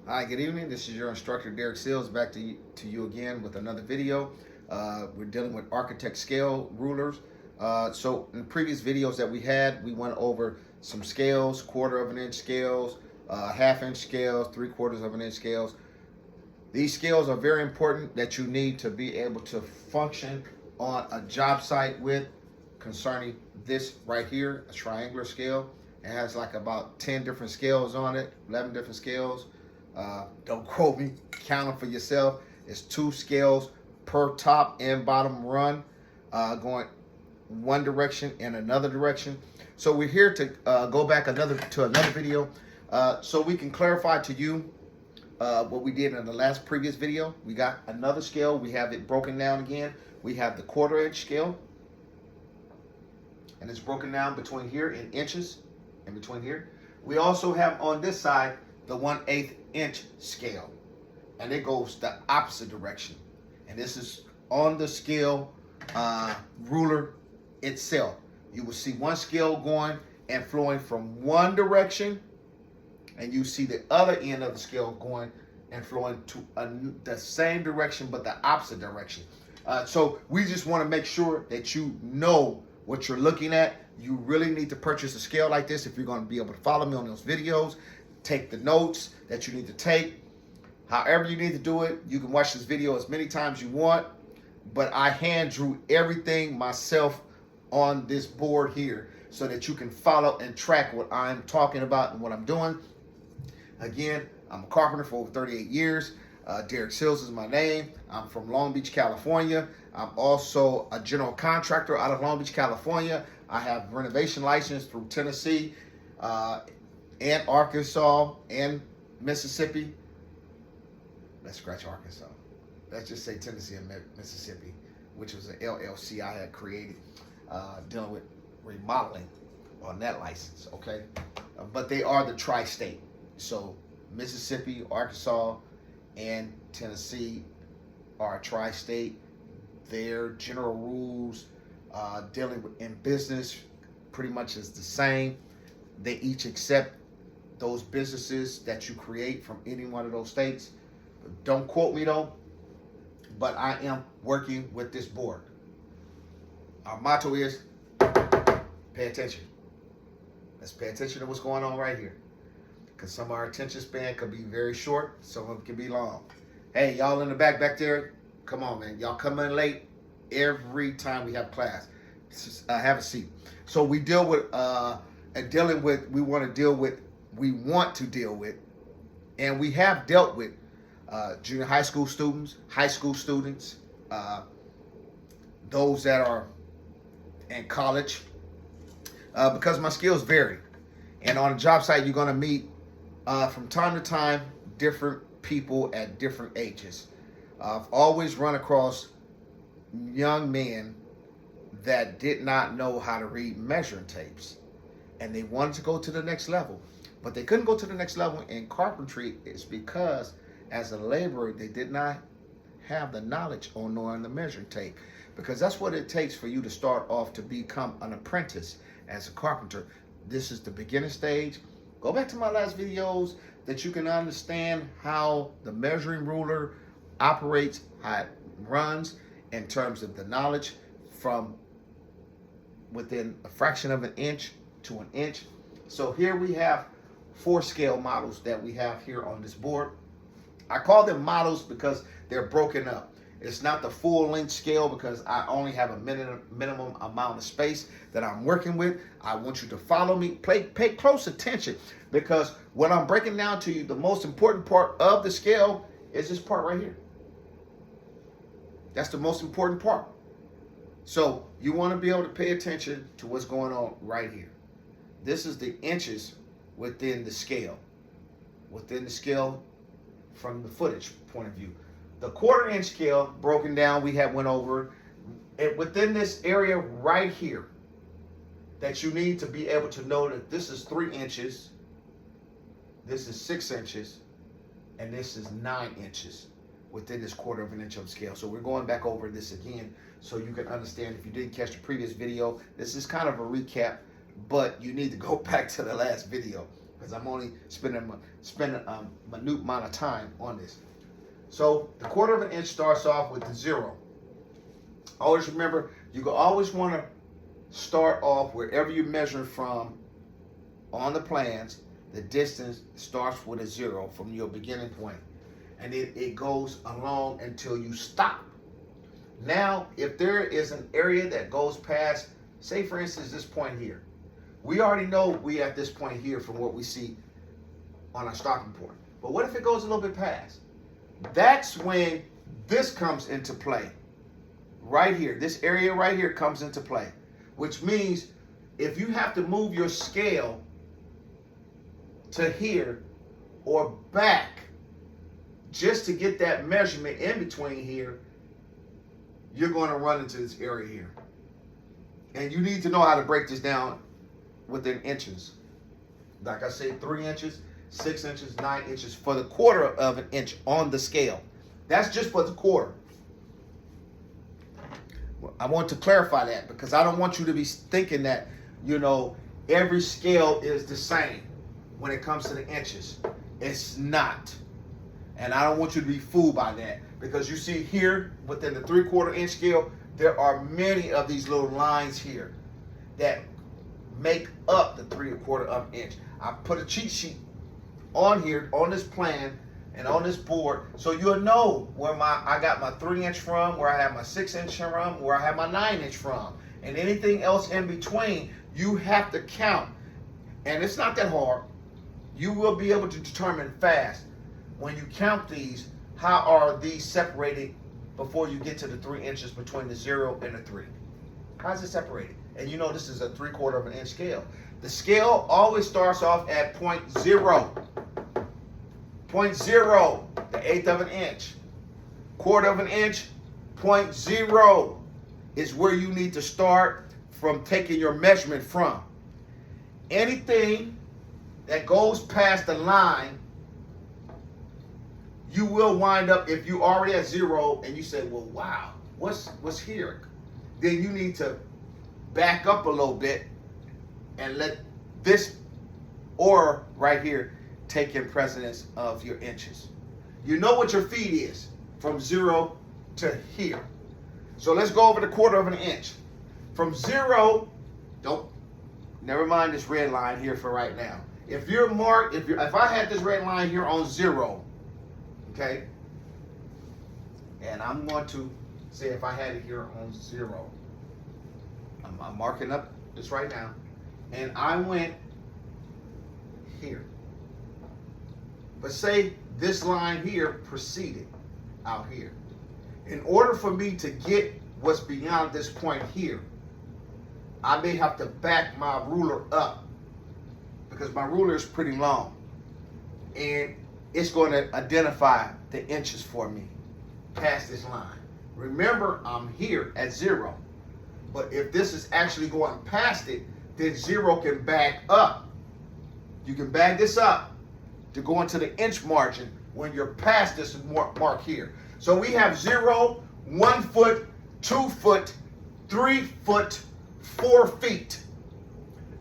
Hi, good evening. This is your instructor, Derek Seals, back to you again with another video. We're dealing with architect scale rulers. So in previous videos that we had, we went over some scales, 1/4 of an inch scales, 1/2 inch scales, 3/4 of an inch scales. These scales are very important that you need to be able to function on a job site with concerning this right here, a triangular scale. It has like about 10 different scales on it, 11 different scales. Don't quote me, count them for yourself. It's 2 scales per top and bottom run, going one direction and another direction. So we're here to go back to another video, so we can clarify to you what we did in the last previous video. We got another scale. We have it broken down again. We have the 1/4 inch scale, and it's broken down between here in inches and between here. We also have on this side the 1/8 inch scale, and it goes the opposite direction. And this is on the scale ruler itself. You will see one scale going and flowing from one direction, and you see the other end of the scale going and flowing to the same direction but the opposite direction. So we just want to make sure that you know what you're looking at. You really need to purchase a scale like this if you're going to be able to follow me on those videos. Take the notes that you need to take. However you need to do it, you can watch this video as many times you want, but I hand drew everything myself on this board here so that you can follow and track what I'm talking about and what I'm doing. Again, I'm a carpenter for over 38 years. Derek Seals is my name. I'm from Long Beach, California. I'm also a general contractor out of Long Beach, California. I have renovation license through Tennessee, and Arkansas and Mississippi. Let's scratch Arkansas. Let's just say Tennessee and Mississippi, which was an LLC I had created dealing with remodeling on that license, okay? But they are the tri-state. So Mississippi, Arkansas, and Tennessee are tri-state. Their general rules dealing with in business pretty much is the same. They each accept those businesses that you create from any one of those states. Don't quote me though, but I am working with this board. Our motto is pay attention. Let's pay attention to what's going on right here, because some of our attention span could be very short, some of it can be long. Hey, y'all in the back there, come on, man. Y'all come in late every time we have class. Have a seat. So we deal with we want to deal with, and we have dealt with junior high school students, high school students, those that are in college, because my skills vary. And on a job site, you're going to meet from time to time different people at different ages. I've always run across young men that did not know how to read measuring tapes, and they wanted to go to the next level, but they couldn't go to the next level in carpentry. It's because as a laborer, they did not have the knowledge on knowing the measuring tape, because that's what it takes for you to start off to become an apprentice as a carpenter. This is the beginning stage. Go back to my last videos that you can understand how the measuring ruler operates, how it runs in terms of the knowledge from within a fraction of an inch to an inch. So here we have 4 scale models that we have here on this board. I call them models because they're broken up. It's not the full length scale because I only have a minimum amount of space that I'm working with. I want you to follow me, pay close attention, because what I'm breaking down to you, the most important part of the scale is this part right here. That's the most important part. So you want to be able to pay attention to what's going on right here. This is the inches within the scale. Within the scale from the footage point of view. The 1/4 inch scale broken down, we have went over it within this area right here, that you need to be able to know that this is 3 inches, this is 6 inches, and this is 9 inches within this 1/4 of an inch of the scale. So we're going back over this again so you can understand. If you didn't catch the previous video, this is kind of a recap, but you need to go back to the last video. because I'm only spending a minute amount of time on this. So the 1/4 of an inch starts off with the 0. Always remember, you can always want to start off wherever you're measuring from on the plans. The distance starts with a 0 from your beginning point, and it goes along until you stop. Now, if there is an area that goes past, say for instance this point here, we already know we at this point here from what we see on our stocking point. But what if it goes a little bit past? That's when this comes into play. Right here, this area right here comes into play, which means if you have to move your scale to here or back just to get that measurement in between here, you're going to run into this area here. And you need to know how to break this down within inches. Like I said, 3 inches, 6 inches, 9 inches for the 1/4 of an inch on the scale. That's just for the 1/4. I want to clarify that because I don't want you to be thinking that, every scale is the same when it comes to the inches. It's not. And I don't want you to be fooled by that, because you see here within the 3/4 inch scale, there are many of these little lines here that make up the 3/4 of an inch. I put a cheat sheet on here, on this plan, and on this board, so you'll know where I got my 3 inch from, where I have my 6 inch from, where I have my 9 inch from, and anything else in between. You have to count, and it's not that hard. You will be able to determine fast when you count these, how are these separated before you get to the 3 inches between the 0 and the 3. How's it separated? And this is a 3/4 of an inch scale. The scale always starts off at point 0. Point 0, the 1/8 of an inch. 1/4 of an inch, point 0 is where you need to start from taking your measurement from. Anything that goes past the line, you will wind up, if you already at 0 and you say, well, wow, what's here? Then you need to back up a little bit and let this or right here take in precedence of your inches. You know what your feet is from 0 to here. So let's go over the 1/4 of an inch. From 0, never mind this red line here for right now. If I had this red line here on 0, okay, and I'm going to say if I had it here on 0, I'm marking up this right now, and I went here. But say this line here proceeded out here. In order for me to get what's beyond this point here, I may have to back my ruler up because my ruler is pretty long, and it's going to identify the inches for me past this line. Remember, I'm here at 0, but if this is actually going past it, then 0 can back up. You can back this up to go into the inch margin when you're past this mark here. So we have 0, 1 foot, 2 foot, 3 foot, 4 feet.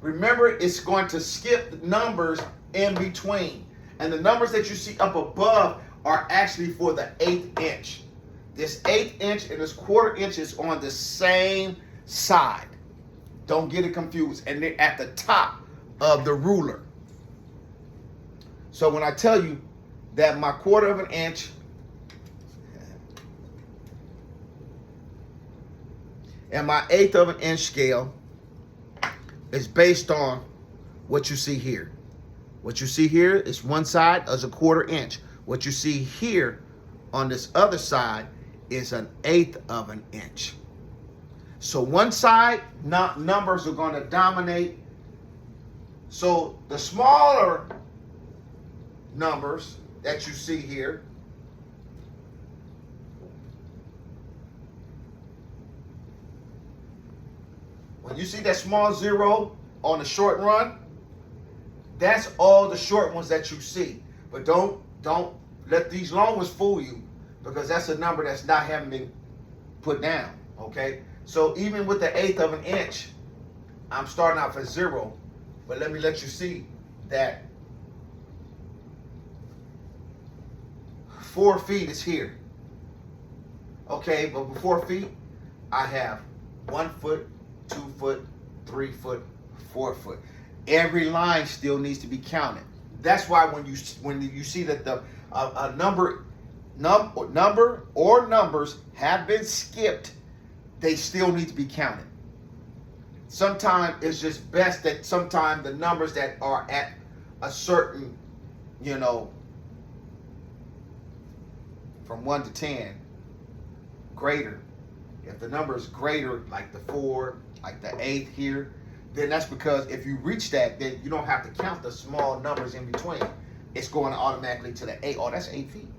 Remember, it's going to skip numbers in between. And the numbers that you see up above are actually for the 1/8 inch. This 1/8 inch and this 1/4 inch is on the same side. Don't get it confused. And they're at the top of the ruler. So when I tell you that my 1/4 of an inch and my 1/8 of an inch scale is based on what you see here. What you see here is one side is a 1/4 inch. What you see here on this other side is an 1/8 of an inch. So one side numbers are going to dominate. So the smaller numbers that you see here when you see that small 0 on the short run, that's all the short ones that you see. But don't let these long ones fool you, because that's a number that's not having been put down, okay? So even with the 1/8 of an inch, I'm starting out for 0, but let me let you see that 4 feet is here. Okay, but before feet, I have 1 foot, 2 foot, 3 foot, 4 foot. Every line still needs to be counted. That's why when you see that the number or numbers have been skipped, they still need to be counted. Sometimes it's just best that sometimes the numbers that are at a certain, from 1 to 10, greater. If the number is greater, like the 4, like the 8 here, then that's because if you reach that, then you don't have to count the small numbers in between. It's going automatically to the 8. Oh, that's 8 feet.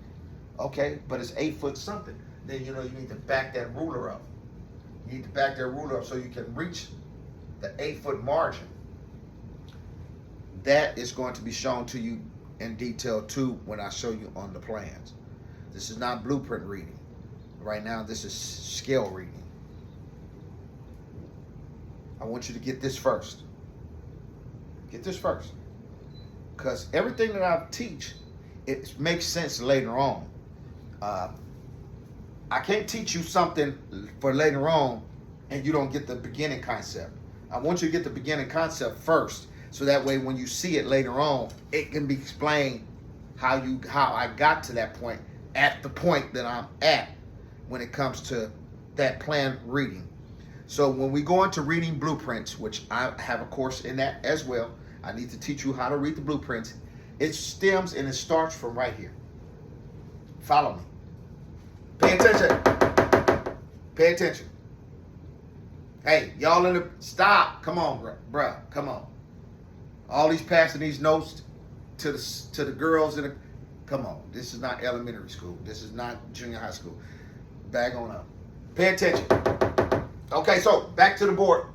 Okay, but it's 8 foot something. Then you need to back that ruler up. You need to back that ruler up so you can reach the 8 foot margin. That is going to be shown to you in detail too when I show you on the plans. This is not blueprint reading. Right now, this is scale reading. I want you to get this first. Get this first. Because everything that I teach, it makes sense later on. I can't teach you something for later on and you don't get the beginning concept. I want you to get the beginning concept first, so that way when you see it later on, it can be explained how I got to that point at the point that I'm at when it comes to that plan reading. So when we go into reading blueprints, which I have a course in that as well, I need to teach you how to read the blueprints. It stems and it starts from right here. Follow me. Pay attention. Pay attention. Hey, y'all in the, stop. Come on, bruh. Come on. All these passing these notes to the girls in the, come on. This is not elementary school. This is not junior high school. Back on up. Pay attention. Okay, so back to the board.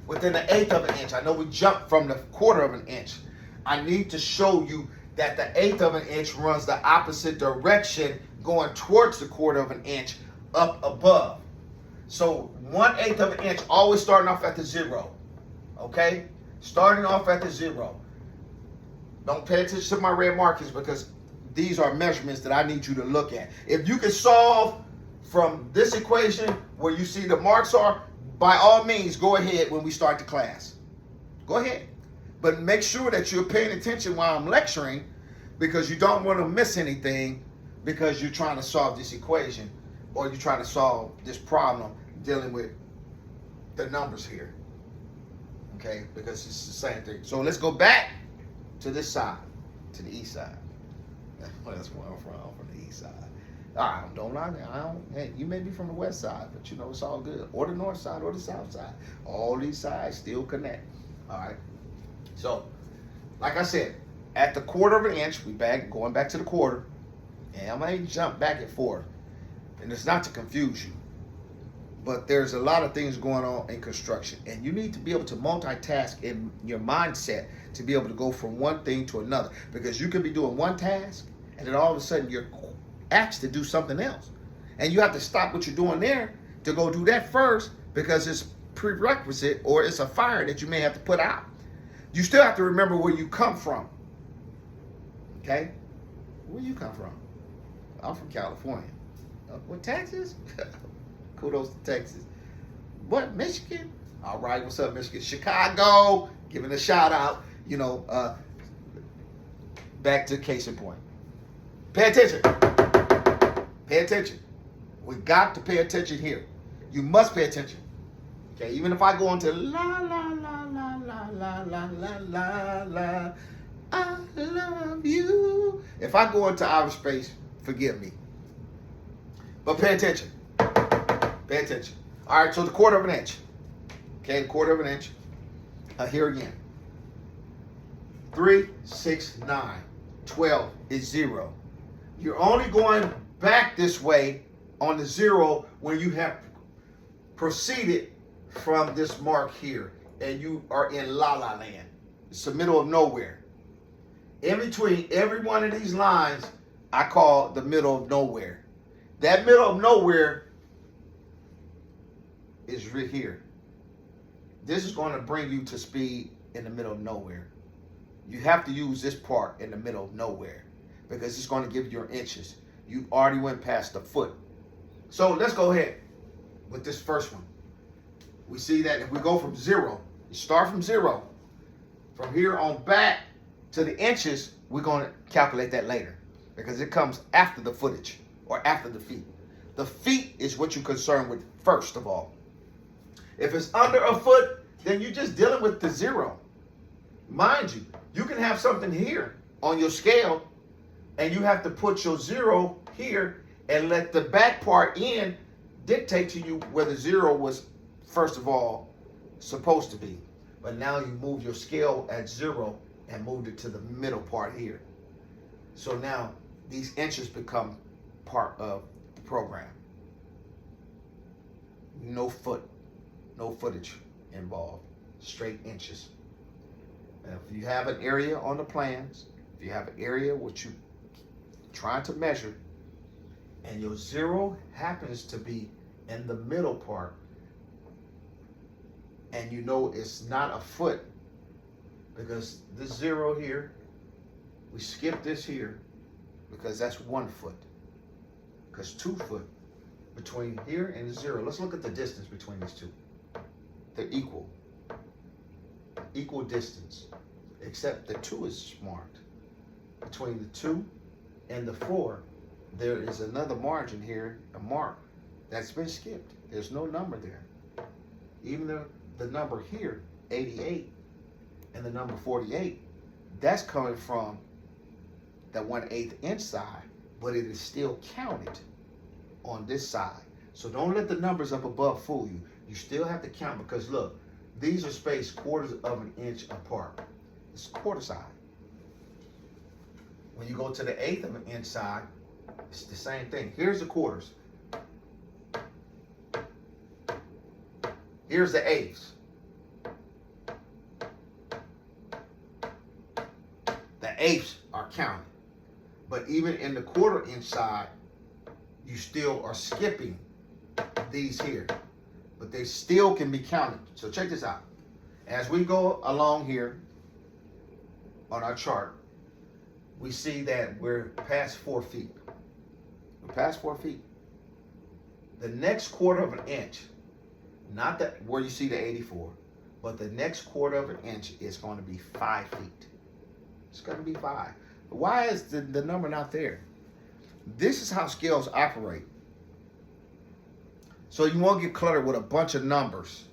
Within the 1/8 of an inch, I know we jumped from the 1/4 of an inch. I need to show you that the 1/8 of an inch runs the opposite direction, going towards the 1/4 of an inch up above. So 1/8 of an inch, always starting off at the 0. Okay? Starting off at the 0. Don't pay attention to my red markings because these are measurements that I need you to look at. If you can solve from this equation where you see the marks are, by all means, go ahead when we start the class. Go ahead. But make sure that you're paying attention while I'm lecturing, because you don't want to miss anything because you're trying to solve this equation or you're trying to solve this problem dealing with the numbers here. Okay? Because it's the same thing. So let's go back to this side, to the east side. That's where I'm from the east side. I don't. Hey, you may be from the west side, but it's all good. Or the north side or the south side. All these sides still connect. All right. So, like I said, at the 1/4 of an inch, going back to the 1/4, and I might jump back and forth. And it's not to confuse you, but there's a lot of things going on in construction, and you need to be able to multitask in your mindset to be able to go from one thing to another, because you could be doing one task, and then all of a sudden you're asked to do something else, and you have to stop what you're doing there to go do that first, because it's prerequisite or it's a fire that you may have to put out. You still have to remember where you come from. Okay? Where you come from? I'm from California. What, Texas? Kudos to Texas. What, Michigan? All right, what's up, Michigan? Chicago, giving a shout out. Back to case in point. Pay attention. Pay attention. We got to pay attention here. You must pay attention. Okay, even if I go into la la la la la la la la la la, I love you. If I go into outer space, forgive me. But pay attention. Pay attention. All right, so the 1/4 of an inch. Okay, the 1/4 of an inch. Here again. 3, 6, 9, 12 is 0. You're only going back this way on the 0 when you have proceeded from this mark here and you are in La La Land. It's the middle of nowhere. In between every one of these lines, I call the middle of nowhere. That middle of nowhere is right here. This is going to bring you to speed in the middle of nowhere. You have to use this part in the middle of nowhere because it's going to give you your inches. You already went past the foot. So let's go ahead with this first one. We see that if we go from 0, you start from 0, from here on back to the inches, we're going to calculate that later because it comes after the footage or after the feet. The feet is what you're concerned with first of all. If it's under a foot, then you're just dealing with the 0. Mind you, you can have something here on your scale and you have to put your 0 here and let the back part in dictate to you where the 0 was first of all supposed to be. But now you move your scale at 0 and moved it to the middle part here. So now these inches become part of the program. No footage involved, straight inches. And if you have an area on the plans, if you have an area which you trying to measure, and your 0 happens to be in the middle part, and you know it's not a foot, because this 0 here, we skip this here, because that's 1 foot. Because 2 foot between here and the 0. Let's look at the distance between these two. They're equal. Equal distance. Except the 2 is marked. Between the 2 and the 4, there is another margin here, a mark, that's been skipped. There's no number there. Even the number here, 88, and the number 48, that's coming from the 1/8 inch side, but it is still counted on this side. So don't let the numbers up above fool you. You still have to count because look, these are spaced 1/4 of an inch apart. It's quarter side. When you go to the 1/8 of an inch side, it's the same thing. Here's the quarters. Here's the 1/8. The 1/8 are counted. But even in the 1/4 inch side, you still are skipping these here. But they still can be counted. So check this out. As we go along here on our chart, we see that we're past 4 feet. We're past 4 feet. The next 1/4 of an inch, not that where you see the 84, but the next 1/4 of an inch is going to be 5 feet. It's going to be 5. Why is the number not there? This is how scales operate. So you won't get cluttered with a bunch of numbers,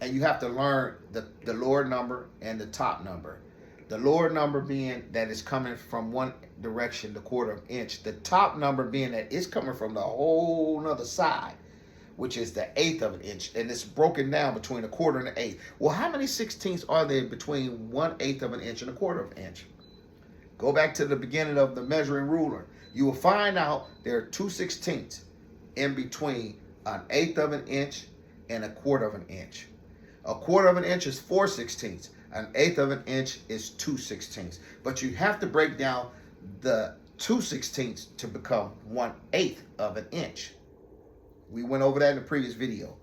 and you have to learn the lower number and the top number. The lower number being that it's coming from one direction, the 1/4 inch. The top number being that it's coming from the whole other side, which is the 1/8 of an inch, and it's broken down between a 1/4 and an 1/8. Well, how many 16ths are there between 1/8 of an inch and a 1/4 of an inch? Go back to the beginning of the measuring ruler. You will find out there are 2 16ths in between an 1/8 of an inch and a 1/4 of an inch. A 1/4 of an inch is 4 16ths. An 1/8 of an inch is 2 16ths. But you have to break down the 2 16ths to become 1/8 of an inch. We went over that in the previous video.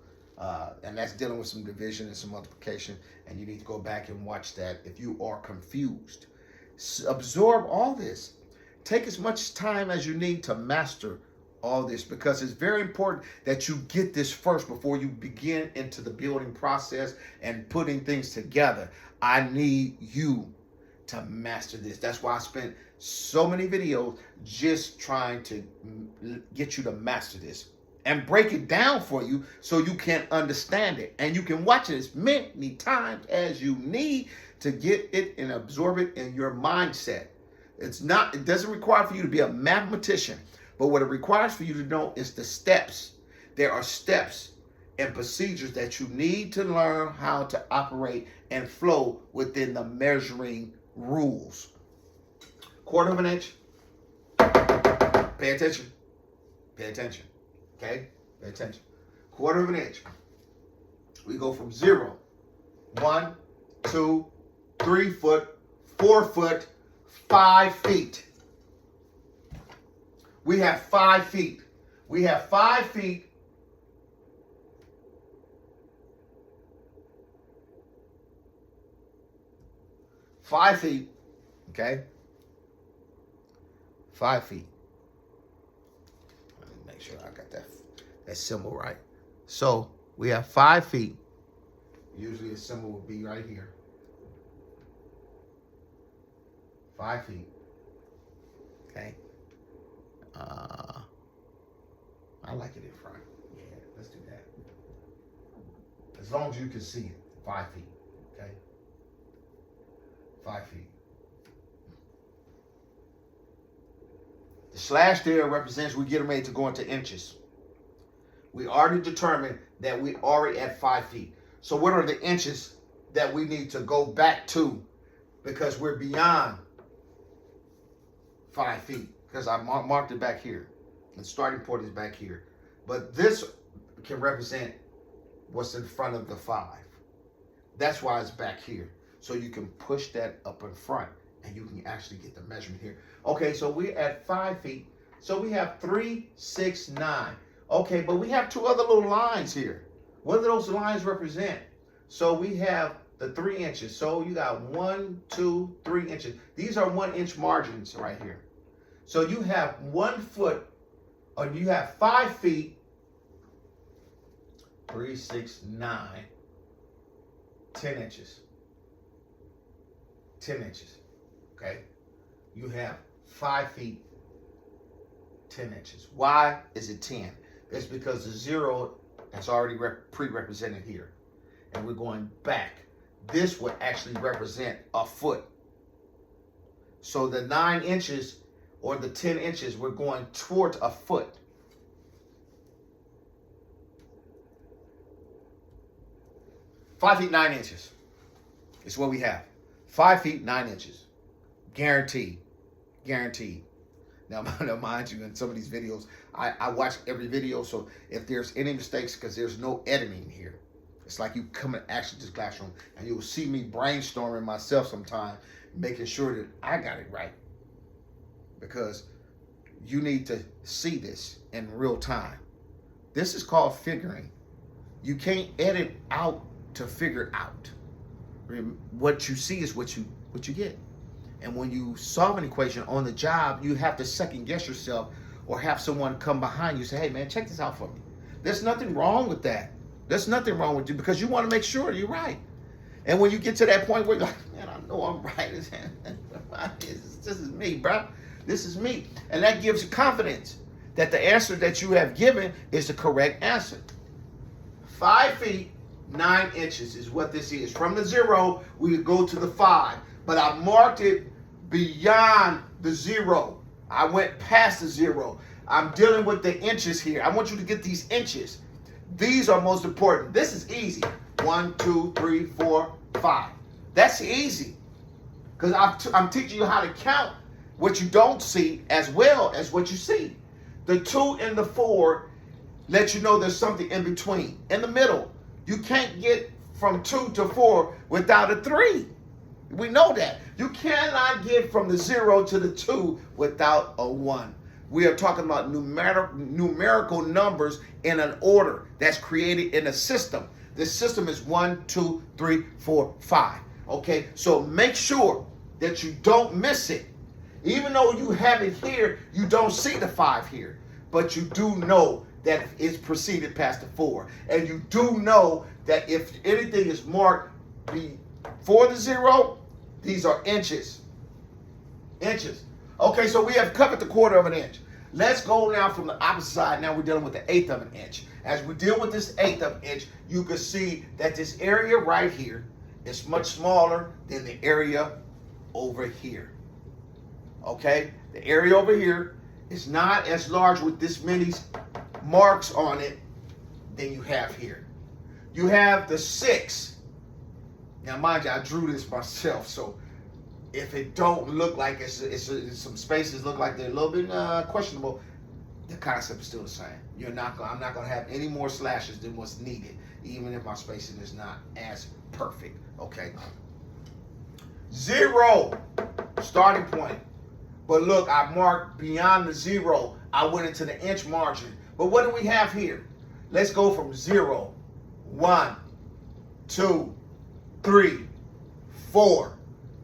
And that's dealing with some division and some multiplication. And you need to go back and watch that if you are confused. Absorb all this. Take as much time as you need to master all this, because it's very important that you get this first before you begin into the building process and putting things together. I need you to master this. That's why I spent so many videos just trying to get you to master this and break it down for you so you can understand it. And you can watch it as many times as you need to get it and absorb it in your mindset. It doesn't require for you to be a mathematician, but what it requires for you to know is the steps. There are steps and procedures that you need to learn how to operate and flow within the measuring rules. 1/4 of an inch. Pay attention. Pay attention. Okay? Pay attention. 1/4 of an inch. We go from 0, 1, 2, 3 foot, 4 foot, 5 feet. We have 5 feet. We have 5 feet. Okay? 5 feet. Let me make sure I got that symbol right. So we have 5 feet. Usually the symbol would be right here. 5 feet. Okay. I like it in front. Yeah, let's do that. As long as you can see it. 5 feet. Okay. 5 feet. The slash there represents we get ready to go into inches. We already determined that we already at 5 feet. So what are the inches that we need to go back to? Because we're beyond 5 feet. Because I marked it back here. The starting point is back here. But this can represent what's in front of the 5. That's why it's back here. So you can push that up in front and you can actually get the measurement here. Okay, so we're at 5 feet. So we have 3, 6, 9. Okay, but we have 2 other little lines here. What do those lines represent? So we have the 3 inches. So you got 1, 2, 3 inches. These are 1 inch margins right here. So you have 1 foot, or you have 5 feet, 3, 6, 9, 10 inches. 10 inches. Okay? You have 5 feet, 10 inches. Why is it 10? It's because the 0 is already pre-represented here. And we're going back. This would actually represent a foot. So the 9 inches or the 10 inches, we're going towards a foot. Five feet 9 inches is what we have. 5 feet 9 inches. Guaranteed. Guaranteed. Now, mind you, in some of these videos, I watch every video, so if there's any mistakes, because there's no editing here. It's like you come and actually this classroom, and you'll see me brainstorming myself sometime, making sure that I got it right. Because you need to see this in real time. This is called figuring. You can't edit out to figure out. What you see is what you get. And when you solve an equation on the job, you have to second guess yourself or have someone come behind you and say, hey man, check this out for me. There's nothing wrong with that. There's nothing wrong with you because you want to make sure you're right. And when you get to that point where you're like, man, I know I'm right. This is me, bro. This is me. And that gives you confidence that the answer that you have given is the correct answer. 5 feet, 9 inches is what this is. From the 0, we go to the 5. But I marked it beyond the 0. I went past the 0. I'm dealing with the inches here. I want you to get these inches. These are most important. This is easy. 1, 2, 3, 4, 5. That's easy. Because I'm teaching you how to count what you don't see as well as what you see. The 2 and the 4 let you know there's something in between. In the middle, you can't get from 2 to 4 without a 3. We know that. You cannot get from the 0 to the 2 without a 1. We are talking about numerical numbers in an order that's created in a system. This system is 1, 2, 3, 4, 5. Okay, so make sure that you don't miss it. Even though you have it here, you don't see the 5 here. But you do know that it's proceeded past the 4. And you do know that if anything is marked before the 0, these are inches. Inches. Okay, so we have covered the 1/4 of an inch. Let's go now from the opposite side. Now we're dealing with the 1/8 of an inch. As we deal with this 1/8 of an inch, you can see that this area right here is much smaller than the area over here. Okay, the area over here is not as large with this many marks on it than you have here. You have the 6. Now, mind you, I drew this myself, so if it don't look like it's some spaces look like they're a little bit questionable, the concept is still the same. I'm not gonna have any more slashes than what's needed, even if my spacing is not as perfect. Okay. 0 starting point. But look, I marked beyond the 0. I went into the inch margin. But what do we have here? Let's go from 0, 1, 2, 3, 4,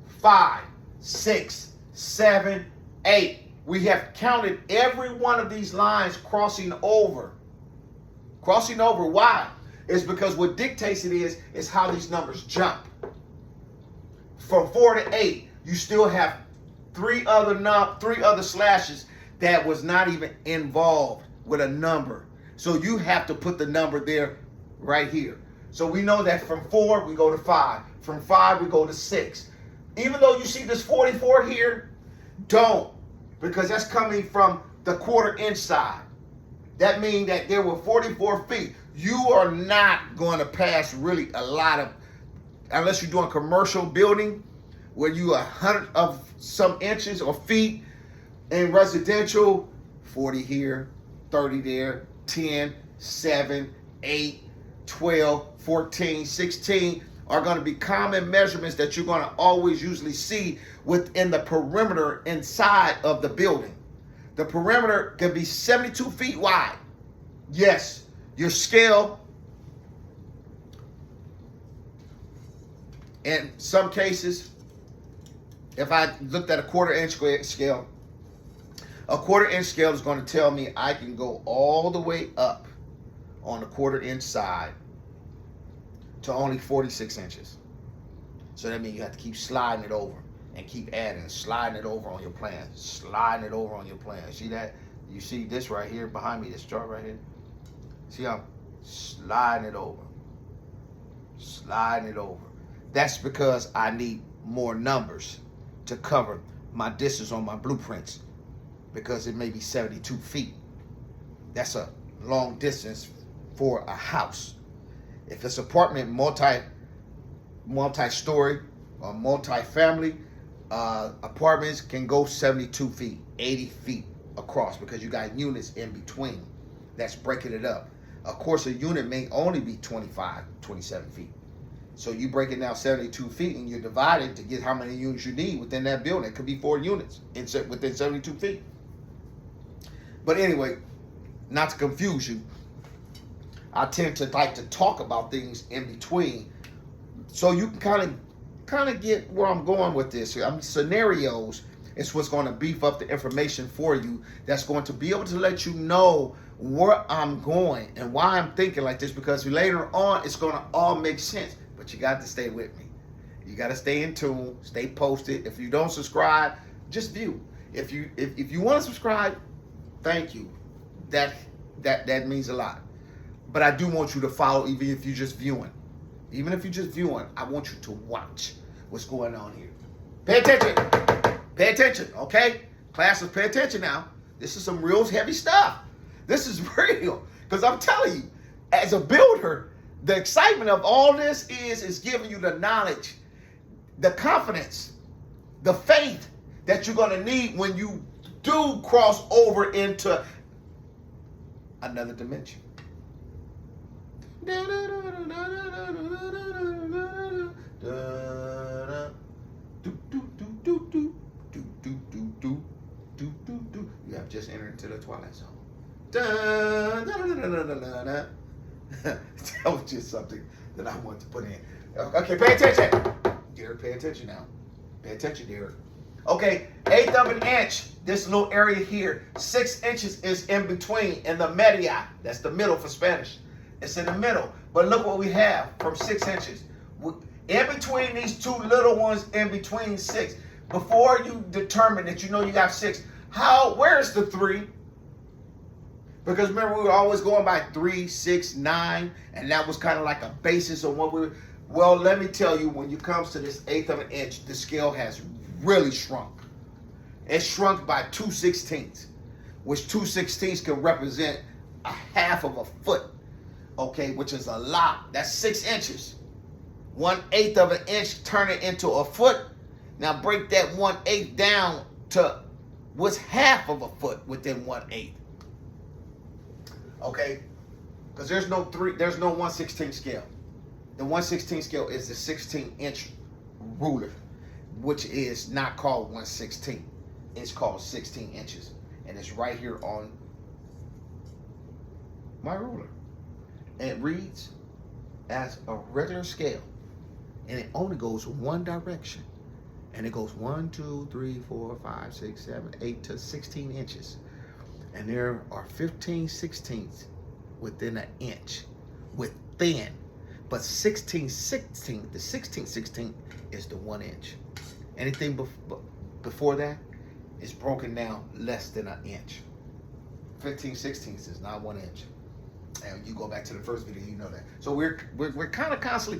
5, 6, 7, 8. we have counted every one of these lines crossing over. Crossing over, why? It's because what dictates it is how these numbers jump. From 4 to 8, you still have three other slashes that was not even involved with a number. So you have to put the number there right here. So we know that from 4, we go to 5. From 5, we go to 6. Even though you see this 44 here, don't, because that's coming from the quarter inch side. That means that there were 44 feet. You are not going to pass really a lot of, unless you're doing commercial building, where you 100 of some inches or feet. In residential, 40 here, 30 there, 10, 7, 8, 12, 14, 16 are going to be common measurements that you're going to always usually see within the perimeter inside of the building. The perimeter can be 72 feet wide. Yes, your scale, in some cases, if I looked at a quarter inch scale, a quarter inch scale is going to tell me I can go all the way up on the quarter inch side to only 46 inches. So that means you have to keep sliding it over and keep adding, sliding it over on your plan, sliding it over on your plan. See that? You see this right here behind me, this chart right here? See how I'm sliding it over, sliding it over. That's because I need more numbers to cover my distance on my blueprints, because it may be 72 feet. That's a long distance for a house. If it's apartment, multi-story or multi-family, apartments can go 72 feet, 80 feet across, because you got units in between. That's breaking it up. Of course, a unit may only be 25, 27 feet. So you break it down 72 feet and you divide it to get how many units you need within that building. It could be 4 units within 72 feet. But anyway, not to confuse you, I tend to like to talk about things in between, so you can kind of get where I'm going with this here. Scenarios is what's going to beef up the information for you. That's going to be able to let you know where I'm going and why I'm thinking like this, because later on it's going to all make sense. But you got to stay with me. You got to stay in tune, stay posted. If you don't subscribe, just view. If you want to subscribe, thank you. That means a lot. But I do want you to follow, even if you're just viewing. Even if you're just viewing, I want you to watch what's going on here. Pay attention. Pay attention, okay? Classes, pay attention now. This is some real heavy stuff. This is real. Because I'm telling you, as a builder, the excitement of all this is giving you the knowledge, the confidence, the faith that you're going to need when you do cross over into another dimension. You have just entered into the Twilight Zone. That was just something that I want to put in. Okay, pay attention. Derek, pay attention now. Pay attention, Derek. Okay, 1/8 of an inch, this little area here, 6 inches is in between, in the media. That's the middle for Spanish. It's in the middle. But look what we have from 6 inches. In between these two little ones, in between 6. Before you determine that you know you got 6, where's the 3? Because remember, we were always going by 3, 6, 9, and that was kind of like a basis of what we were. Well, let me tell you, when it comes to this 1/8 of an inch, the scale has really shrunk. It's shrunk by 2/16, which 2/16 can represent a half of a foot, okay, which is a lot. That's 6 inches. 1/8 of an inch, turn it into a foot. Now break that 1/8 down to what's half of a foot within 1/8. Okay, because there's no 1/16 scale. The 1/16 scale is the 16-inch ruler, which is not called 1/16. It's called 16 inches, and it's right here on my ruler. And it reads as a regular scale, and it only goes one direction. And it goes 1, 2, 3, 4, 5, 6, 7, 8 to 16 inches. And there are 15 sixteenths within an inch within. But 16 16, the 16 16 is the 1 inch. Anything before that is broken down less than an inch. 15 sixteenths is not 1 inch. And you go back to the first video, you know that. So we're kind of constantly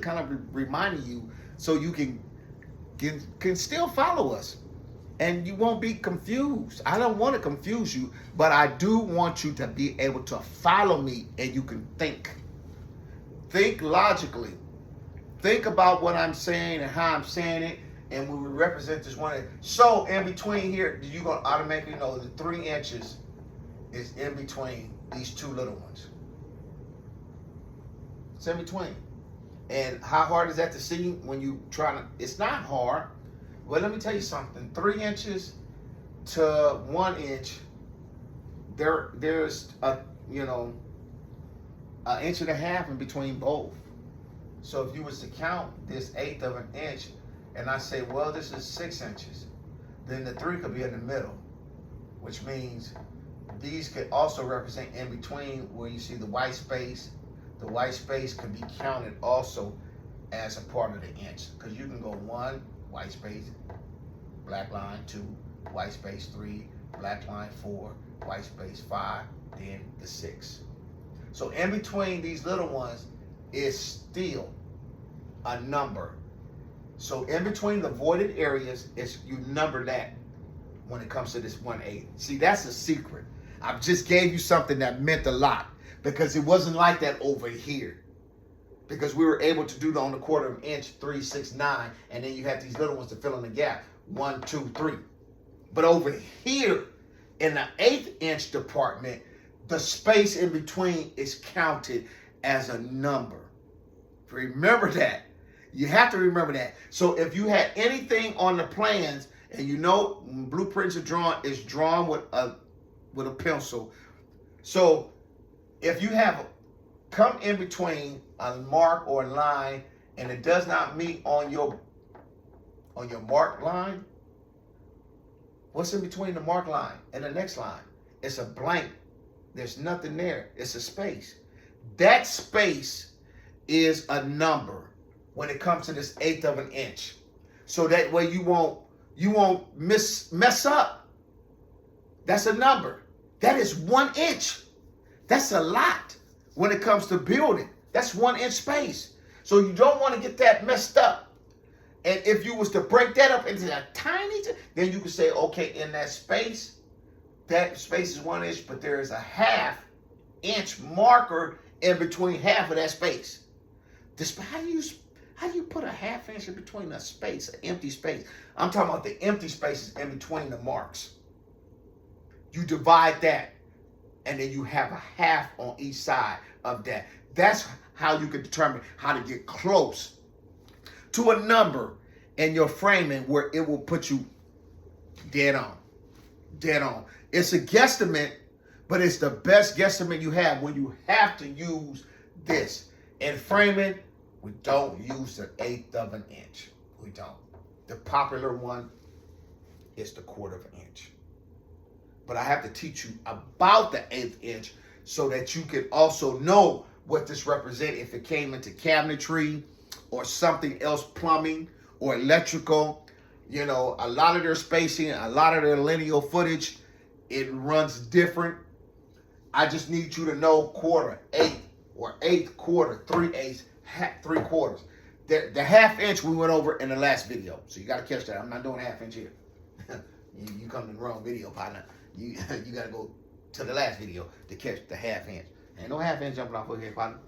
reminding you so you can still follow us. And you won't be confused. I don't want to confuse you, but I do want you to be able to follow me and you can think. Think logically. Think about what I'm saying and how I'm saying it, and we will represent this one. So in between here, you're going to automatically know the 3 inches is in between these two little ones. It's in between. And how hard is that to see when you try to, it's not hard. Well, let me tell you something. 3 inches to 1 inch, there's a, an inch and a half in between both. So if you was to count this 1/8 of an inch, and I say, well, this is 6 inches, then the 3 could be in the middle, which means these could also represent in between where you see the white space. The white space can be counted also as a part of the inch, because you can go 1, white space, black line 2, white space 3, black line 4, white space 5, then the 6. So in between these little ones is still a number. So in between the voided areas, you number that when it comes to this 1/8. See, that's a secret. I just gave you something that meant a lot, because it wasn't like that over here. Because we were able to do it on the 1/4 inch, 3, 6, 9, and then you have these little ones to fill in the gap, 1, 2, 3. But over here, in the 1/8 inch department, the space in between is counted as a number. Remember that. You have to remember that. So if you had anything on the plans, and blueprints are drawn with a pencil. So if you have come in between a mark or a line and it does not meet on your mark line, what's in between the mark line and the next line? It's a blank. There's nothing there. It's a space. That space is a number when it comes to this 1/8 of an inch. So that way you won't mess up. That's a number. That is 1 inch. That's a lot when it comes to building. That's 1 inch space. So you don't want to get that messed up. And if you was to break that up into a tiny, then you could say, okay, in that space is 1 inch, but there is a 1/2 inch marker in between half of that space. How do you put a 1/2 inch in between a space, an empty space? I'm talking about the empty spaces in between the marks. You divide that, and then you have a 1/2 on each side of that. That's how you can determine how to get close to a number in your framing where it will put you dead on. Dead on. It's a guesstimate, but it's the best guesstimate you have when you have to use this. In framing, we don't use the 1/8 of an inch. We don't. The popular one is the 1/4 of an inch. But I have to teach you about the 1/8 inch so that you can also know what this represents if it came into cabinetry or something else, plumbing or electrical. A lot of their spacing, a lot of their lineal footage, it runs different. I just need you to know 1/4, 1/8, or 1/8, 1/4, 3/8, 3/4. The 1/2 inch we went over in the last video. So you got to catch that. I'm not doing 1/2 inch here. you come to the wrong video, partner. You got to go to the last video to catch the 1/2 inch. Ain't no 1/2 inch jumping off over here, partner.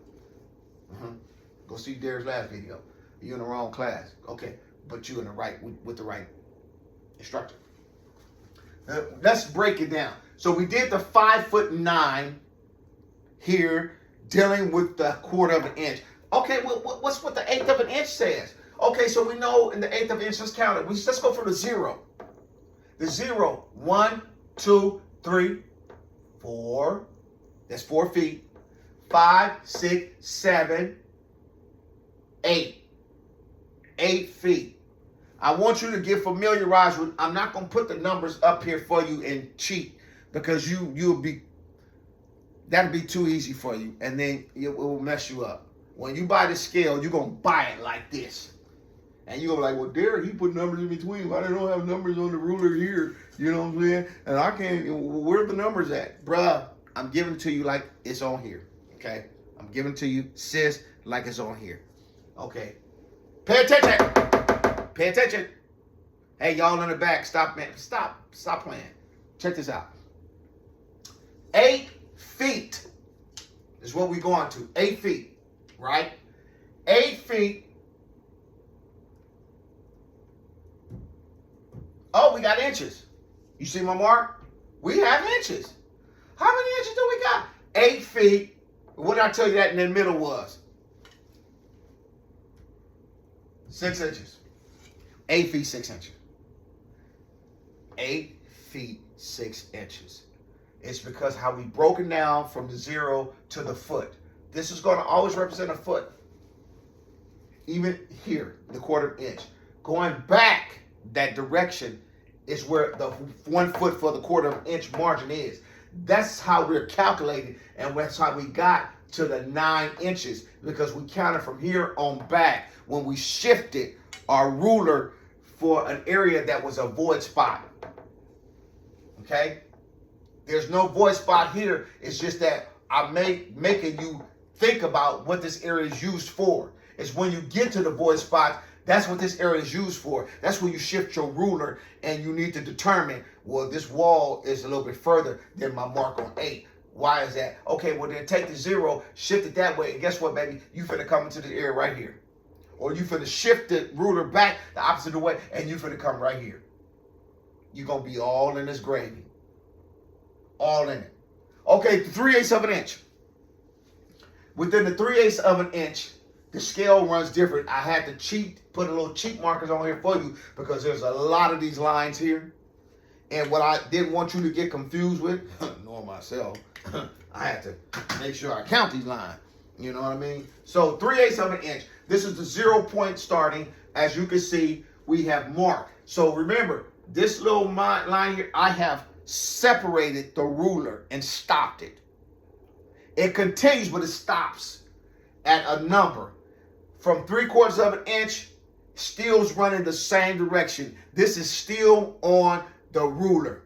Go see Derek's last video. You in the wrong class. Okay, but you in the right, with the right instructor. Let's break it down. So we did the 5'9" here, dealing with the 1/4 of an inch. Okay, well, what's what the 1/8 of an inch says? Okay, so we know in the 1/8 of an inch, let's count it. Let's go from the 0. The 0, 1, 2, 3, 4. That's 4 feet. 5, 6, 7, 8. 8 feet. I want you to get familiarized with. I'm not gonna put the numbers up here for you and cheat because you'll be. That'll be too easy for you, and then it will mess you up. When you buy the scale, you're gonna buy it like this. And you're like, well, Derek, he put numbers in between. Why they don't have numbers on the ruler here? You know what I'm saying? And I can't, where are the numbers at? Bruh, I'm giving it to you like it's on here. Okay? I'm giving it to you, sis, like it's on here. Okay? Pay attention. Pay attention. Hey, y'all in the back, stop, man. Stop playing. Check this out. 8 feet is what we're going to. 8 feet, right? 8 feet. Oh, we got inches. You see my mark? We have inches. How many inches do we got? 8 feet. What did I tell you that in the middle was? 6 inches. 8 feet, 6 inches. 8 feet, 6 inches. It's because how we broken down from the 0 to the foot. This is going to always represent a foot. Even here, the 1/4 inch. Going back that direction is where the 1 foot for the 1/4 inch margin is. That's how we're calculating, and that's how we got to the 9 inches, because we counted from here on back when we shifted our ruler for an area that was a void spot. Okay? There's no void spot here. It's just that I'm making you think about what this area is used for. It's when you get to the void spot, that's what this area is used for. That's when you shift your ruler and you need to determine, well, this wall is a little bit further than my mark on 8. Why is that? Okay, well, then take the 0, shift it that way, and guess what, baby? You finna come into the area right here. Or you finna shift the ruler back the opposite way, and you finna come right here. You're gonna be all in this gravy. All in it. Okay, 3/8 of an inch. Within the 3/8 of an inch, the scale runs different. I had to put a little cheat markers on here for you because there's a lot of these lines here. And what I didn't want you to get confused with, nor myself, I had to make sure I count these lines. You know what I mean? So 3/8 of an inch. This is the 0 point starting. As you can see, we have marked. So remember, this little line here, I have separated the ruler and stopped it. It continues, but it stops at a number. From 3/4 of an inch, still's running the same direction. This is still on the ruler.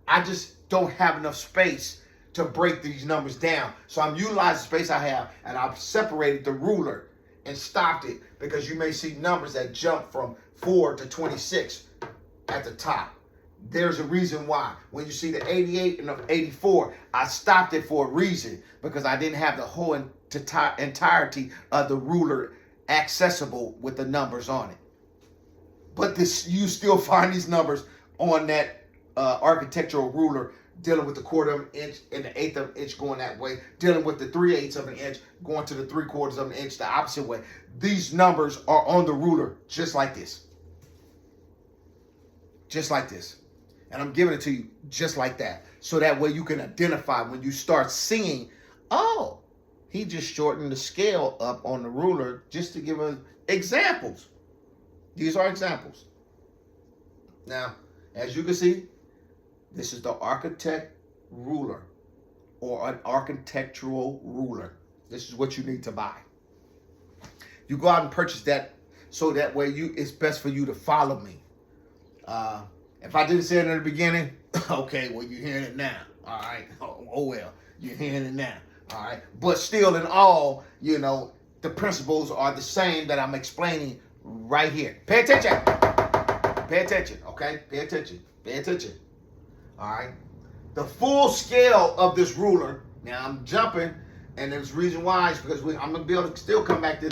I just don't have enough space to break these numbers down. So I'm utilizing the space I have, and I've separated the ruler and stopped it, because you may see numbers that jump from 4 to 26 at the top. There's a reason why. When you see the 88 and the 84, I stopped it for a reason, because I didn't have the whole entirety of the ruler accessible with the numbers on it. But you still find these numbers on that architectural ruler, dealing with the 1/4 inch and the 1/8 of an inch going that way, dealing with the 3/8 of an inch going to the 3/4 of an inch the opposite way. These numbers are on the ruler just like this. Just like this. And I'm giving it to you just like that. So that way you can identify when you start seeing, oh, he just shortened the scale up on the ruler, just to give us examples. These are examples. Now, as you can see, this is the architect ruler, or an architectural ruler. This is what you need to buy. You go out and purchase that, so that way it's best for you to follow me. If I didn't say it in the beginning, okay, well, you're hearing it now. All right. Oh well, you're hearing it now. All right. But still, in all, the principles are the same that I'm explaining right here. Pay attention. Pay attention. Okay. Pay attention. Pay attention. All right. The full scale of this ruler. Now I'm jumping, and there's a reason why is because I'm gonna be able to still come back to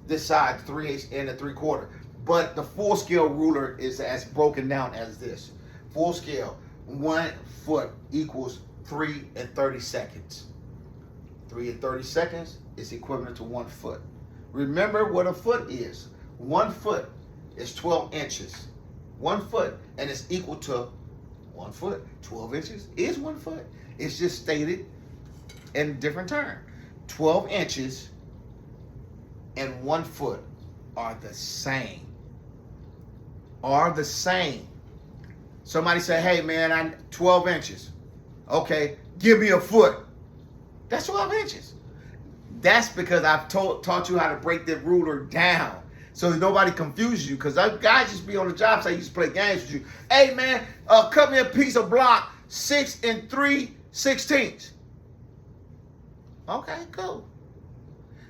this side, 3/8 and the 3/4. But the full scale ruler is as broken down as this. Full scale, 1 foot equals 3 and 30 seconds. 3 and 30 seconds is equivalent to 1 foot. Remember what a foot is. 1 foot is 12 inches. 1 foot, and it's equal to 1 foot. 12 inches is 1 foot. It's just stated in a different term. 12 inches and 1 foot are the same. are the same. Somebody say, hey man, I'm 12 inches. Okay, give me a foot. That's 12 inches. That's because I've taught you how to break that ruler down. So that nobody confuses you. Because guys just be on the job site, used to play games with you. Hey man, cut me a piece of block 6 3/16. Okay, cool.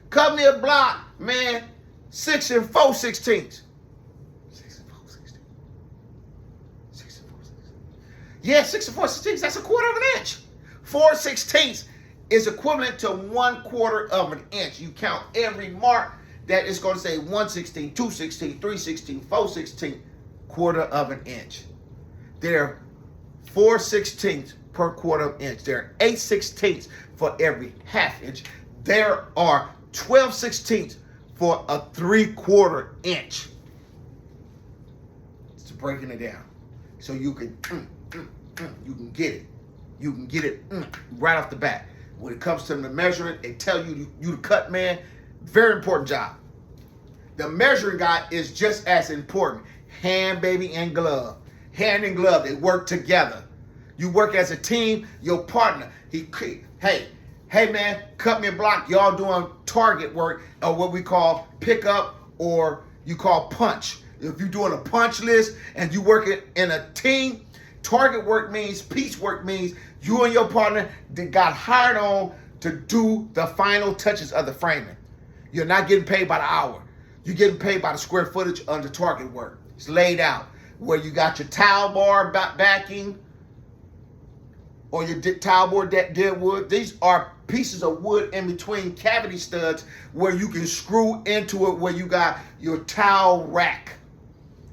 Cut me a block, man, 6 4/16. 6 4/16. 6 4/16. Yeah, 6 4/16. That's a quarter of an inch. 4/16 is equivalent to 1/4 of an inch. You count every mark that is going to say 1/16, 2/16, 3/16, 4/16, quarter of an inch. There are 4/16 per quarter of an inch. There are 8/16 for every half inch. There are 12/16 for a 3/4 inch. It's breaking it down. So you can you can get it. You can get it right off the bat. When it comes to the measuring, they tell you the cut man, very important job. The measuring guy is just as important. Hand, baby, and glove. Hand and glove, they work together. You work as a team, your partner. Hey man, cut me a block. Y'all doing target work or what we call pickup or you call punch. If you're doing a punch list and you working in a team, target work means, piece work means you and your partner that got hired on to do the final touches of the framing. You're not getting paid by the hour. You're getting paid by the square footage under target work. It's laid out where you got your towel bar backing or your towel board dead wood. These are pieces of wood in between cavity studs where you can screw into it where you got your towel rack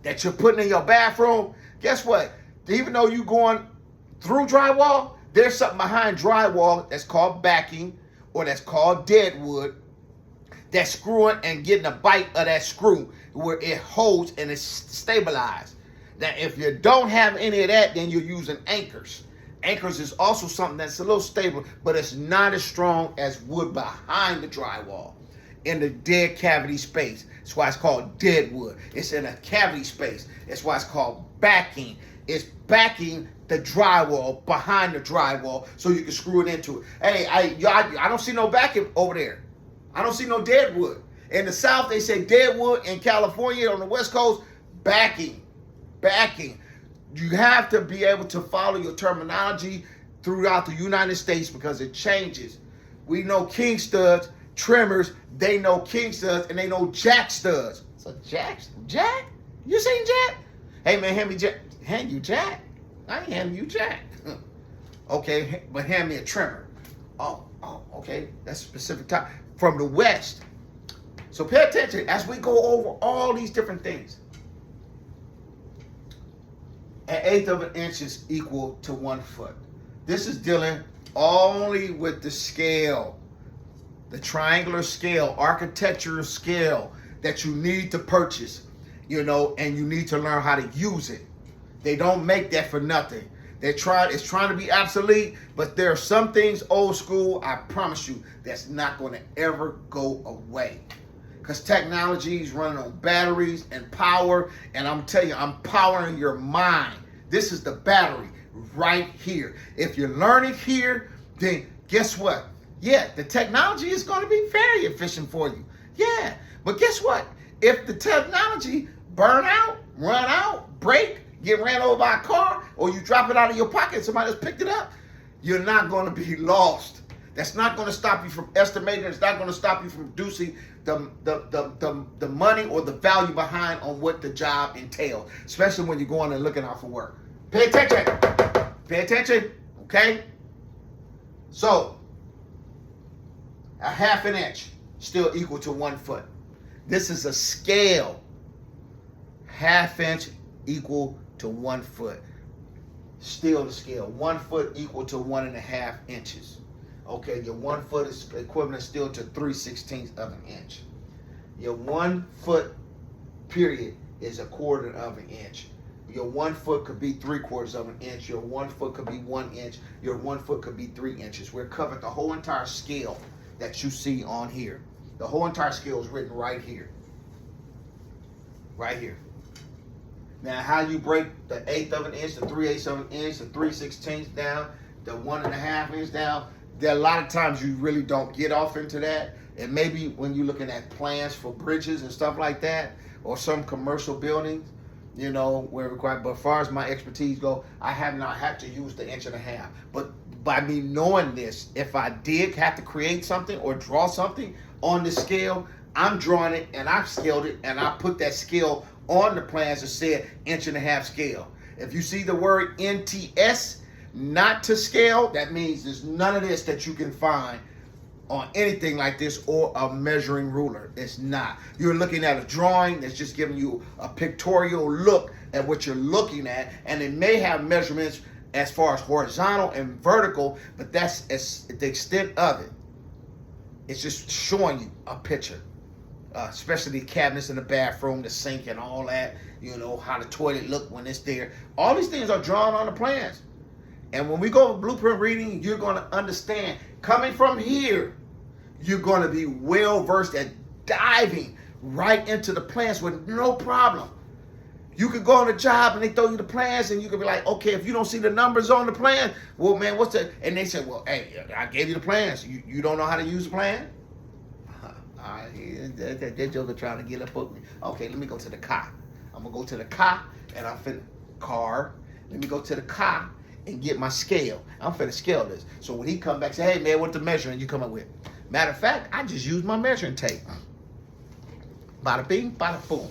that you're putting in your bathroom. Guess what? Even though you're going through drywall, there's something behind drywall that's called backing or that's called dead wood that's screwing and getting a bite of that screw where it holds and it's stabilized. Now, if you don't have any of that, then you're using anchors. Anchors is also something that's a little stable, but it's not as strong as wood behind the drywall in the dead cavity space. That's why it's called dead wood. It's in a cavity space. That's why it's called backing. It's backing the drywall behind the drywall so you can screw it into it. Hey, I don't see no backing over there. I don't see no dead wood. In the South, they say dead wood. In California, on the West Coast, backing. Backing. You have to be able to follow your terminology throughout the United States because it changes. We know king studs, trimmers, they know king studs, and they know jack studs. So Jack? You seen Jack? Hey man, hand me Jack. Hand you Jack? I ain't handing you Jack. Okay, but hand me a trimmer. Oh, okay. That's a specific type. From the West. So pay attention as we go over all these different things. An eighth of an inch is equal to 1 foot. This is dealing only with the scale, the triangular scale, architectural scale that you need to purchase, and you need to learn how to use it. They don't make that for nothing. It's trying to be obsolete, but there are some things old school, I promise you, that's not going to ever go away. Because technology is running on batteries and power, and I'm telling you, I'm powering your mind. This is the battery right here. If you learn it here, then guess what? Yeah, the technology is going to be very efficient for you. Yeah, but guess what? If the technology burn out, run out, break, get ran over by a car, or you drop it out of your pocket, somebody else picked it up, you're not going to be lost. That's not going to stop you from estimating. It's not going to stop you from reducing the money or the value behind on what the job entails, especially when you're going and looking out for work. Pay attention. Pay attention, okay? So, a half an inch still equal to 1 foot. This is a scale. Half inch equal to 1 foot. Still the scale. 1 foot equal to 1.5 inches. Okay, your 1 foot is equivalent still to 3/16 of an inch. Your 1 foot period is a quarter of an inch. Your 1 foot could be 3/4 of an inch. Your 1 foot could be 1 inch. Your 1 foot could be 3 inches. We're covered the whole entire scale that you see on here. The whole entire scale is written right here. Right here. Now, how you break the 1/8 of an inch, the 3/8 of an inch, the 3/16 down, the 1.5 inch down, there are a lot of times you really don't get off into that. And maybe when you're looking at plans for bridges and stuff like that, or some commercial buildings, you know, where required. But as far as my expertise go, I have not had to use the 1.5 inch. But by me knowing this, if I did have to create something or draw something on the scale, I'm drawing it and I've scaled it and I put that scale on the plans that said 1.5 inch scale. If you see the word NTS, not to scale, that means there's none of this that you can find on anything like this or a measuring ruler. It's not. You're looking at a drawing that's just giving you a pictorial look at what you're looking at, and it may have measurements as far as horizontal and vertical, but that's the extent of it. It's just showing you a picture, especially the cabinets in the bathroom, the sink and all that, you know, how the toilet look when it's there. All these things are drawn on the plans. And when we go with blueprint reading, you're going to understand, coming from here, you're going to be well versed at diving right into the plans with no problem. You could go on a job and they throw you the plans and you could be like, okay, if you don't see the numbers on the plan, well, man, what's that? And they say, well, hey, I gave you the plans. You don't know how to use the plan? They're just trying to get up with me. Okay, let me go to the car. I'm going to go to the car and I'm finna car. Let me go to the car and get my scale. I'm finna scale this. So when he come back, say, hey, man, what the measuring you come up with? Matter of fact, I just used my measuring tape. Bada bing, bada boom.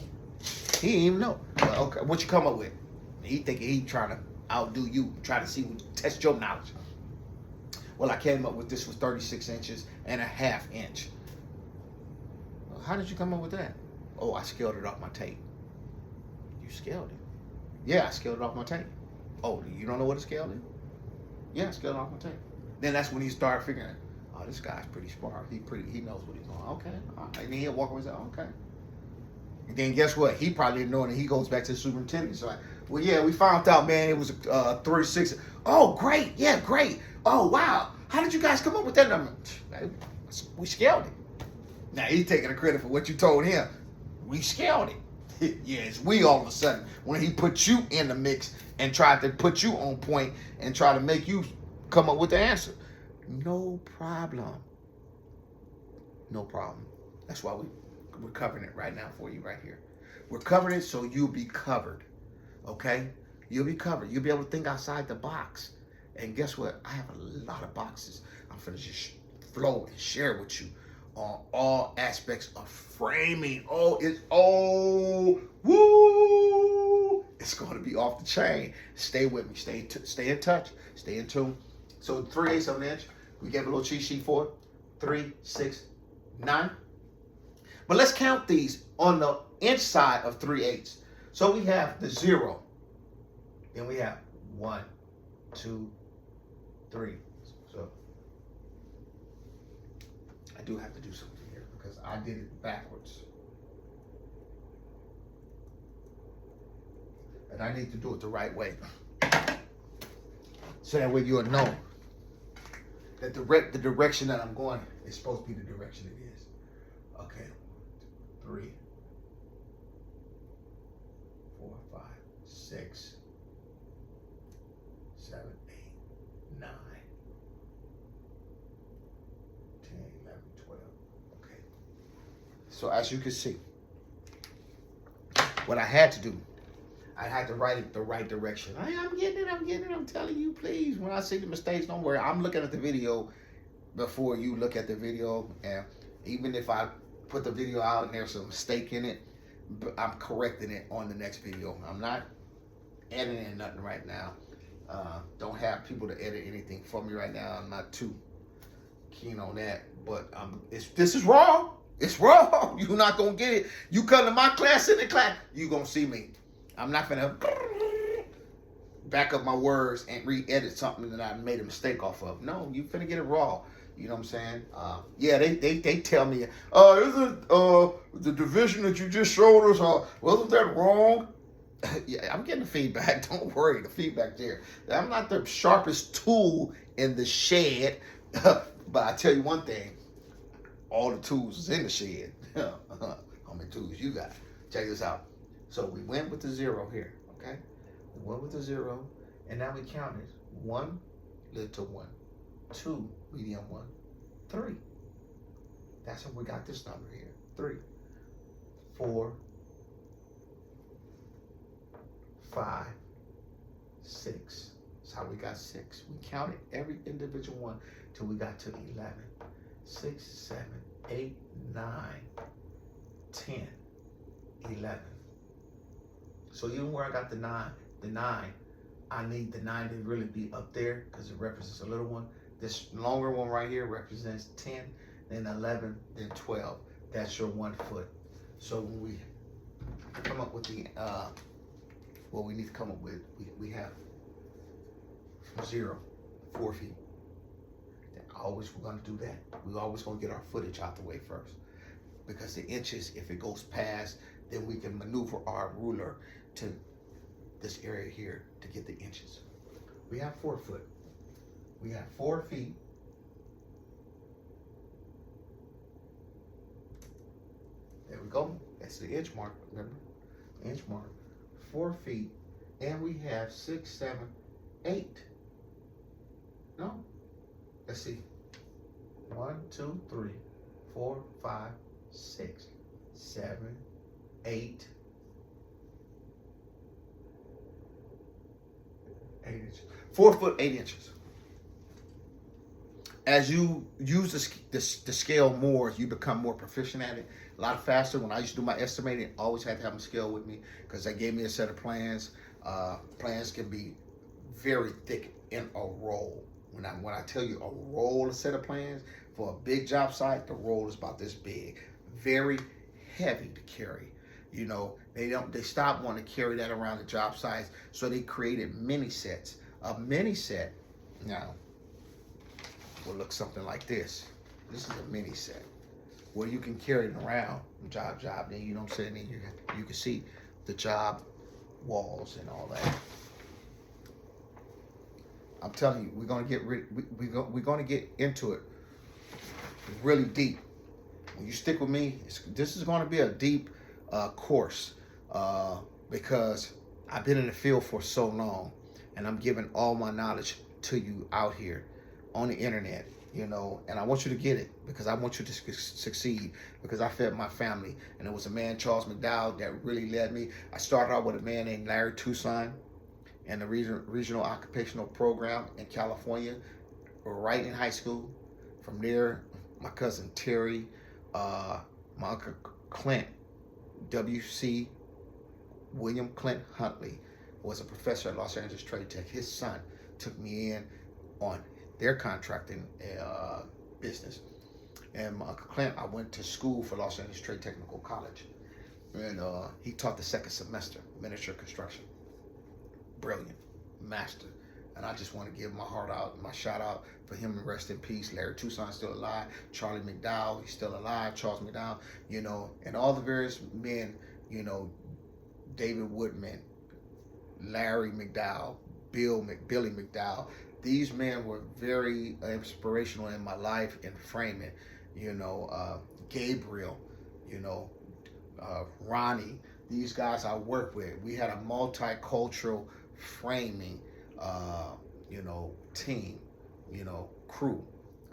He didn't even know. Well, okay, what you come up with? He thinking he trying to outdo you, try to see, test your knowledge. Well, I came up with this was 36.5 inches. Well, how did you come up with that? Oh, I scaled it off my tape. You scaled it? Yeah, I scaled it off my tape. Oh, you don't know what a scale is? Yeah, I scaled it off my tape. Then that's when he started figuring, oh, this guy's pretty smart. He knows what he's doing. Okay. All right. And then he'll walk away and say, okay. And then guess what? He probably didn't know, and he goes back to the superintendent. So, well, yeah, we found out, man, it was 36. Oh, great. Yeah, great. Oh, wow. How did you guys come up with that number? We scaled it. Now, he's taking the credit for what you told him. We scaled it. Yeah, it's we all of a sudden. When he put you in the mix and tried to put you on point and try to make you come up with the answer. No problem. No problem. That's why we're covering it right now for you right here. We're covering it so you'll be covered. Okay? You'll be covered. You'll be able to think outside the box. And guess what? I have a lot of boxes. I'm finna just flow and share with you on all aspects of framing. Woo! It's going to be off the chain. Stay with me. Stay in touch. Stay in tune. So 3/8 of an inch. We gave a little cheat sheet for it. 3, 6, 9. But let's count these on the inch side of 3/8. So we have the 0. Then we have 1, 2, 3. So I do have to do something here because I did it backwards. And I need to do it the right way. So that way you'll know that the direction that I'm going is supposed to be the direction it is. Okay. 3, 4, 5, 6, 7, 8, 9, 10, 11, 12. Okay. So as you can see, what I had to do, I had to write it the right direction. I'm getting it. I'm telling you, please. When I see the mistakes, don't worry. I'm looking at the video before you look at the video. And even if I put the video out and there's a mistake in it, I'm correcting it on the next video. I'm not editing nothing right now. Don't have people to edit anything for me right now. I'm not too keen on that. But this is wrong. It's wrong. You're not going to get it. You come to my class, in the class, you're going to see me. I'm not going to back up my words and re-edit something that I made a mistake off of. No, you finna get it raw. You know what I'm saying? Yeah, they tell me, isn't the division that you just showed us, wasn't that wrong? Yeah, I'm getting the feedback. Don't worry, the feedback there. I'm not the sharpest tool in the shed, but I tell you one thing, all the tools is in the shed. How many tools you got? Check this out. So we went with the 0 here. Okay, we went with the 0, and now we counted 1, little 1, 2, medium 1, 3. That's how we got this number here. 3, 4, 5, 6. That's how we got 6. We counted every individual one till we got to 11. 6, 7, 8, 9, 10, 11. So even where I got the 9, I need the 9 to really be up there because it represents a little one. This longer one right here represents 10, then 11, then 12. That's your 1 foot. So when we come up with the, what we need to come up with, we have from 0, 4 feet. Always we're gonna do that. We're always gonna get our footage out the way first. Because the inches, if it goes past, then we can maneuver our ruler to this area here to get the inches. We have 4 foot. We have 4 feet. There we go. That's the inch mark, remember? Inch mark. 4 feet. And we have 6, 7, 8. No? Let's see. 1, 2, 3, 4, 5, 6, 7, 8. 8 inches. 4 foot 8 inches. As you use the scale more, you become more proficient at it. A lot faster. When I used to do my estimating, I always had to have a scale with me because they gave me a set of plans. Plans can be very thick in a roll. When I tell you a roll, a set of plans for a big job site, the roll is about this big, very heavy to carry. You know, they stopped wanting to carry that around the job sites, so they created mini sets. A mini set now will look something like this. This is a mini set where you can carry it around job. Then you know what I'm saying. Then you can see the job walls and all that. I'm telling you, we're gonna get we're gonna get into it really deep. When you stick with me, this is gonna be a deep course because I've been in the field for so long, and I'm giving all my knowledge to you out here on the internet, you know, and I want you to get it because I want you to succeed because I fed my family, and it was a man, Charles McDowell, that really led me. I started out with a man named Larry Toussaint and the regional occupational program in California, right in high school. From there, my cousin Terry, my uncle Clint, W.C. William Clint Huntley, was a professor at Los Angeles Trade Tech. His son took me in on their contracting business. And my Uncle Clint, I went to school for Los Angeles Trade Technical College. And he taught the second semester, miniature construction. Brilliant, master. And I just want to give my heart out, my shout out for him and rest in peace. Larry Toussaint still alive. Charlie McDowell, he's still alive. Charles McDowell, you know, and all the various men, you know, David Woodman, Larry McDowell, Billy McDowell. These men were very inspirational in my life and framing. You know, Gabriel, you know, Ronnie. These guys I work with. We had a multicultural framing, you know, team, you know, crew.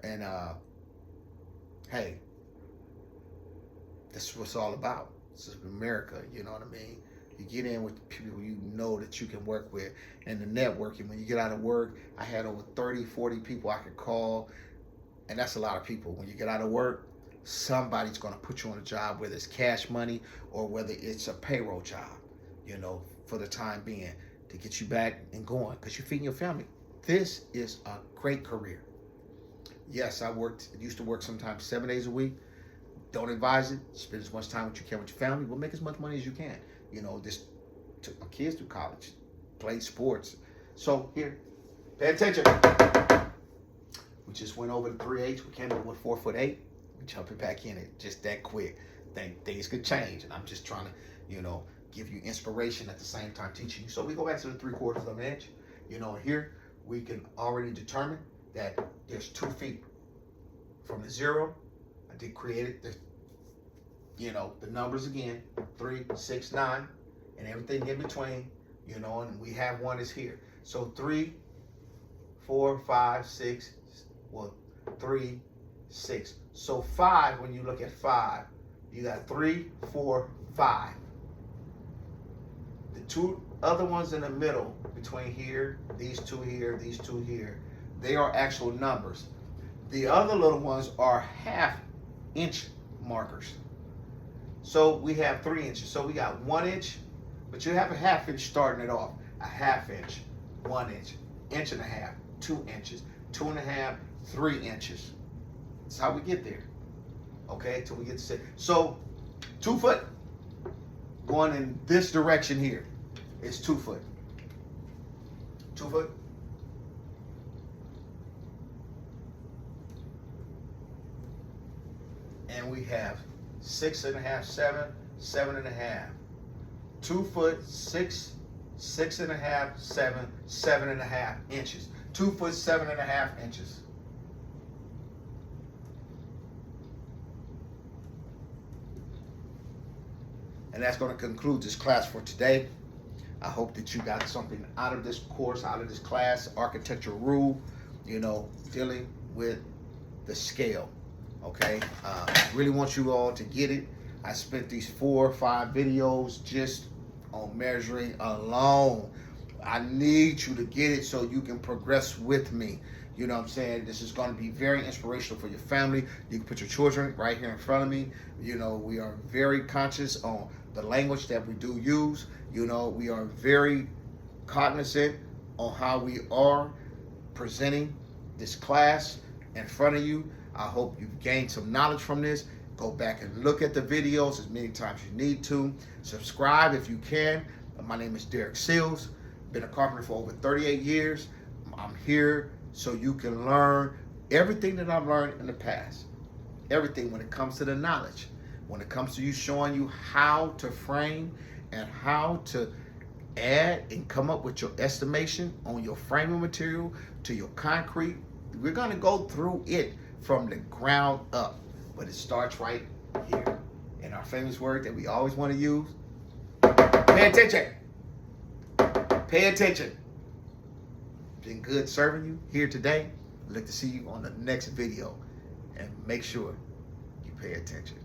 And hey, this is what it's all about. This is America, you know what I mean? You get in with people you know that you can work with, and the networking. When you get out of work, I had over 30, 40 people I could call, and that's a lot of people. When you get out of work, somebody's gonna put you on a job, whether it's cash money or whether it's a payroll job, you know, for the time being, to get you back and going, because you're feeding your family. This is a great career. Yes, I used to work sometimes 7 days a week. Don't advise it. Spend as much time as you can with your family, but make as much money as you can. You know, just took my kids through college, played sports. So here, pay attention. We just went over the 3/8. We came up with 4'8". We jumping back in it just that quick. Things could change, and I'm just trying to, you know, give you inspiration at the same time teaching you. So we go back to the 3/4 of an inch. You know, here we can already determine that there's 2 feet from the 0. I did create it. You know, the numbers again, 3, 6, 9, and everything in between. you know, and we have one is here. So 3, 4, 5, 6, well, 3, 6. So 5, when you look at 5, you got 3, 4, 5. The two other ones in the middle, between here, these two here, these two here, they are actual numbers. The other little ones are half-inch markers. So we have 3 inches. So we got 1 inch, but you have a half-inch starting it off. A half-inch, 1 inch, 1.5 inches, 2 inches, 2.5 inches, 3 inches. That's how we get there. Okay, till we get to 6. So 2 foot going in this direction here is 2 foot. 2 foot. And we have 6.5, 7, 7.5. 2 foot, 6, 6.5, 7, 7.5 inches. 2 foot, 7.5 inches. And that's going to conclude this class for today. I hope that you got something out of this course, out of this class, architectural rule, you know, dealing with the scale. Okay, really want you all to get it. I spent these 4 or 5 videos just on measuring alone. I need you to get it so you can progress with me. You know what I'm saying? This is going to be very inspirational for your family. You can put your children right here in front of me. You know, we are very conscious on the language that we do use. You know, we are very cognizant on how we are presenting this class in front of you. I hope you've gained some knowledge from this. Go back and look at the videos as many times as you need to. Subscribe if you can. My name is Derek Seals. Been a carpenter for over 38 years. I'm here so you can learn everything that I've learned in the past. Everything when it comes to the knowledge. When it comes to you showing you how to frame and how to add and come up with your estimation on your framing material to your concrete. We're going to go through it from the ground up, but it starts right here. And our famous word that we always want to use, pay attention. Pay attention. Been good serving you here today. I'd like to see you on the next video, and make sure you pay attention.